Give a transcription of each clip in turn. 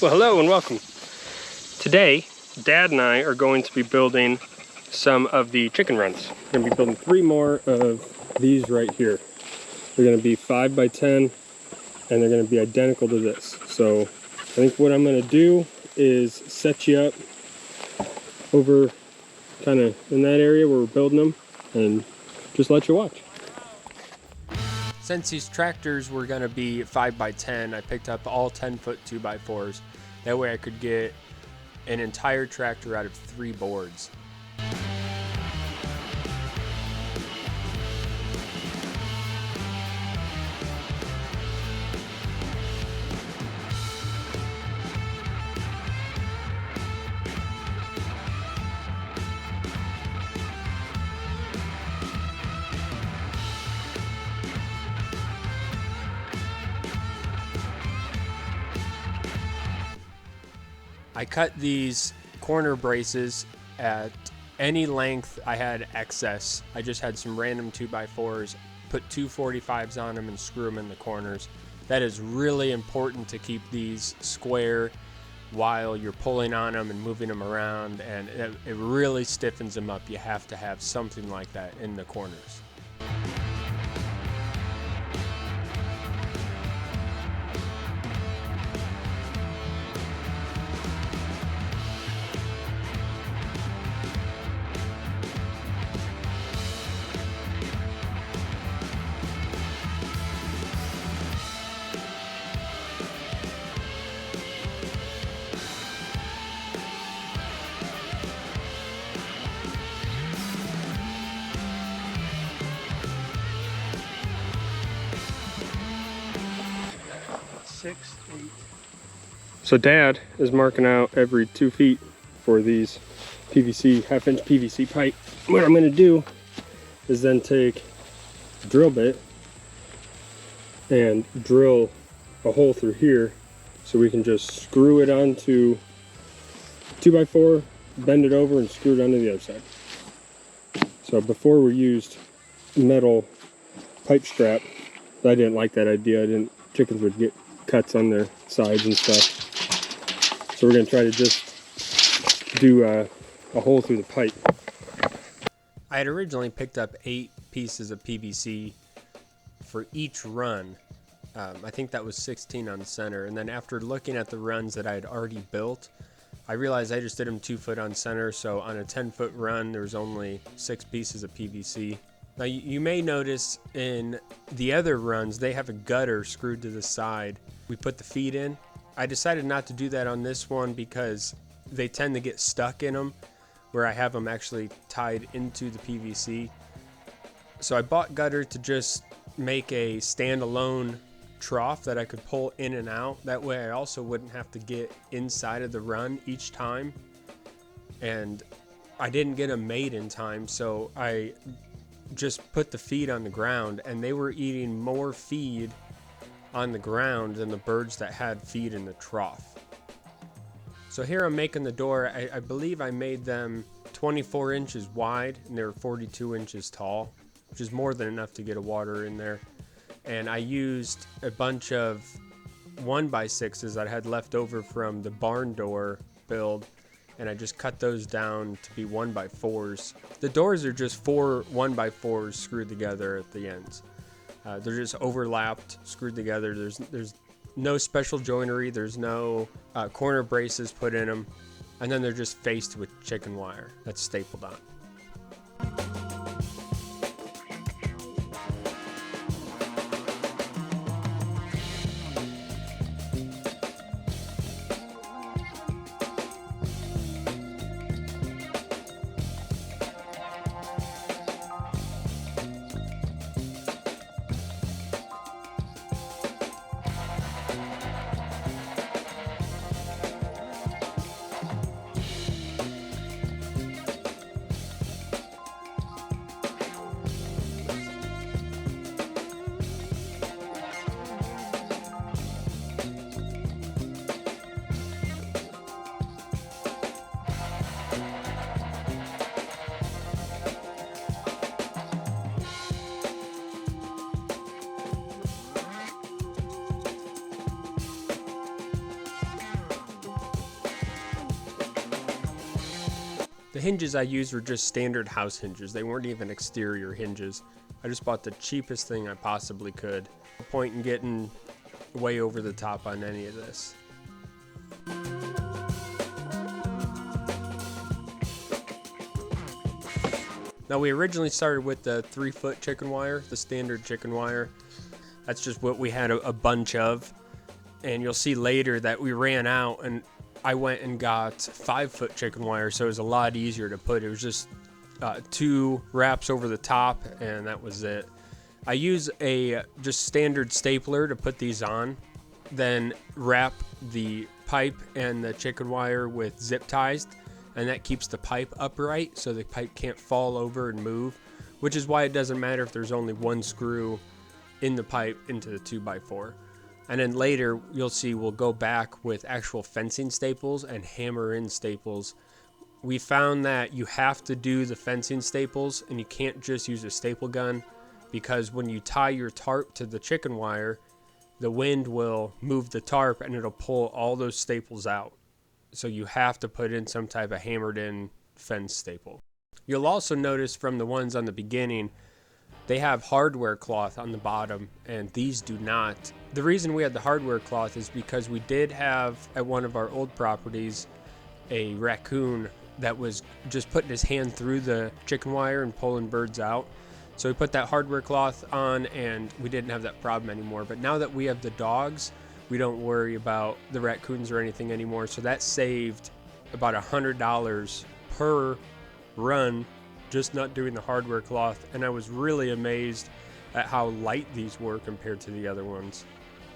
Well, hello and welcome. Today, Dad and I are going to be building some of the chicken runs. We're going to be building 3 more of these right here. They're going to be 5 by 10 and they're going to be identical to this. So I think what I'm going to do is set you up over kind of in that area where we're building them and just let you watch. Since these tractors were going to be 5 by 10, I picked up all 10-foot 2x4s. That way I could get an entire tractor out of 3 boards. I cut these corner braces at any length I had excess. I just had some random 2x4s, put 2 45s on them and screw them in the corners. That is really important to keep these square while you're pulling on them and moving them around, and it really stiffens them up. You have to have something like that in the corners. So Dad is marking out every 2 feet for these PVC, half-inch PVC pipe. What I'm going to do is then take a drill bit and drill a hole through here so we can just screw it onto 2x4, bend it over and screw it onto the other side. So before we used metal pipe strap. I didn't like that idea. Chickens would get cuts on their sides and stuff. So we're going to try to just do a hole through the pipe. I had originally picked up 8 pieces of PVC for each run. I think that was 16 on center. And then after looking at the runs that I had already built, I realized I just did them 2 foot on center. So on a 10-foot run, there was only 6 pieces of PVC. Now you may notice in the other runs, they have a gutter screwed to the side. We put the feet in. I decided not to do that on this one because they tend to get stuck in them, where I have them actually tied into the PVC. So I bought gutter to just make a standalone trough that I could pull in and out. That way I also wouldn't have to get inside of the run each time. And I didn't get them made in time, so I just put the feed on the ground, and they were eating more feed on the ground than the birds that had feed in the trough. So here I'm making the door. I believe I made them 24 inches wide, and they were 42 inches tall, which is more than enough to get a water in there. And I used a bunch of 1x6s that I had left over from the barn door build, and I just cut those down to be 1x4s. The doors are just 4 1x4s screwed together at the ends. They're just overlapped, screwed together. There's no special joinery. There's no corner braces put in them. And then they're just faced with chicken wire that's stapled on. The hinges I used were just standard house hinges. They weren't even exterior hinges. I just bought the cheapest thing I possibly could. No point in getting way over the top on any of this. Now we originally started with the 3-foot chicken wire, the standard chicken wire. That's just what we had a bunch of. And you'll see later that we ran out and I went and got 5-foot chicken wire, so it was a lot easier to put. It was just 2 wraps over the top, and that was it. I use a just standard stapler to put these on, then wrap the pipe and the chicken wire with zip ties, and that keeps the pipe upright so the pipe can't fall over and move, which is why it doesn't matter if there's only 1 screw in the pipe into the 2x4. And then later, you'll see we'll go back with actual fencing staples and hammer in staples. We found that you have to do the fencing staples and you can't just use a staple gun, because when you tie your tarp to the chicken wire, the wind will move the tarp and it'll pull all those staples out. So you have to put in some type of hammered in fence staple. You'll also notice from the ones on the beginning, they have hardware cloth on the bottom, and these do not. The reason we had the hardware cloth is because we did have at one of our old properties a raccoon that was just putting his hand through the chicken wire and pulling birds out. So we put that hardware cloth on and we didn't have that problem anymore. But now that we have the dogs, we don't worry about the raccoons or anything anymore. So that saved about $100 per run, just not doing the hardware cloth. And I was really amazed at how light these were compared to the other ones.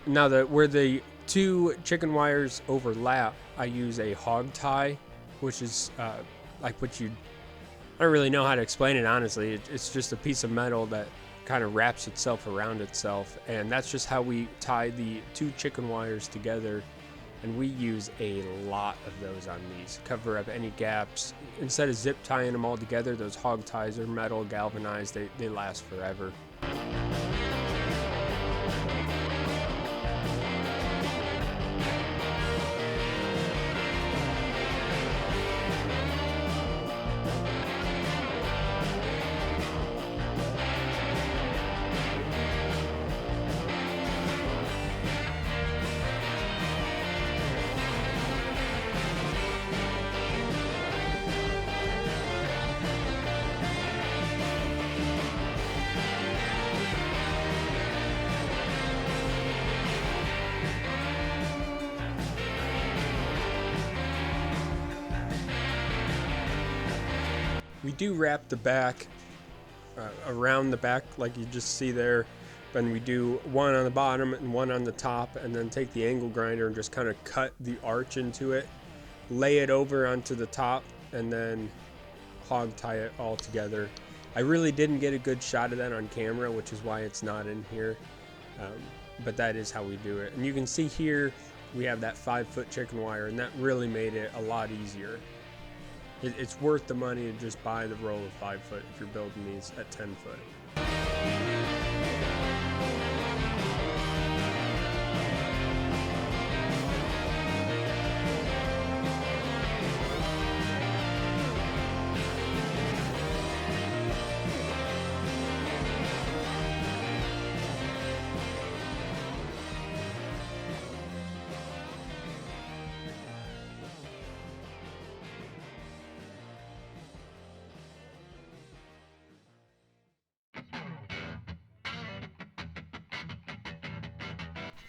Now where the 2 chicken wires overlap, I use a hog tie, which is like what I don't really know how to explain it, honestly. It's just a piece of metal that kind of wraps itself around itself, and that's just how we tie the 2 chicken wires together. And we use a lot of those on these, cover up any gaps. Instead of zip tying them all together, those hog ties are metal, galvanized, they last forever. We do wrap the back around the back like you just see there. Then we do one on the bottom and one on the top, and then take the angle grinder and just kind of cut the arch into it, lay it over onto the top, and then hog tie it all together. I really didn't get a good shot of that on camera, which is why it's not in here, but that is how we do it. And you can see here we have that 5-foot chicken wire, and that really made it a lot easier. It's worth the money to just buy the roll of 5-foot if you're building these at 10-foot.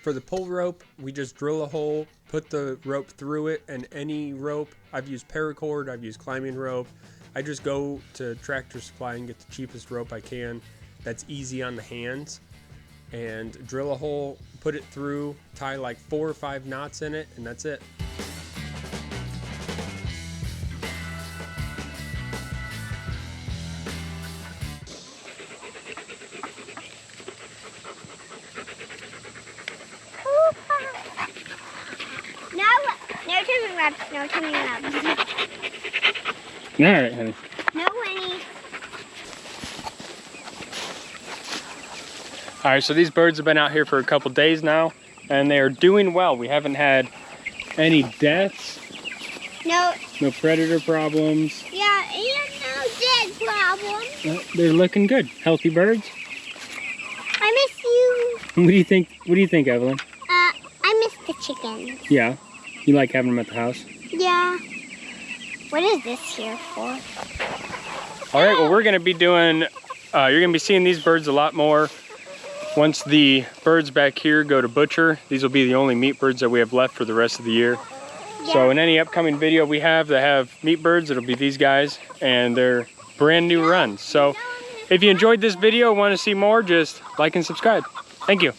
For the pull rope, we just drill a hole, put the rope through it, and any rope, I've used paracord, I've used climbing rope. I just go to Tractor Supply and get the cheapest rope I can that's easy on the hands, and drill a hole, put it through, tie like 4 or 5 knots in it, and that's it. No turning around. All right, honey. No, Winnie. All right, so these birds have been out here for a couple days now, and they are doing well. We haven't had any deaths. No. No predator problems. Yeah, problem. They're looking good. Healthy birds. I miss you. What do you think? What do you think, Evelyn? I miss the chickens. Yeah. You like having them at the house? Yeah. What is this here for? All right, well, we're gonna be doing, you're gonna be seeing these birds a lot more. Once the birds back here go to butcher, these will be the only meat birds that we have left for the rest of the year. Yeah. So in any upcoming video we have that have meat birds, it'll be these guys, and they're brand new runs. So if you enjoyed this video and want to see more, just like and subscribe. Thank you.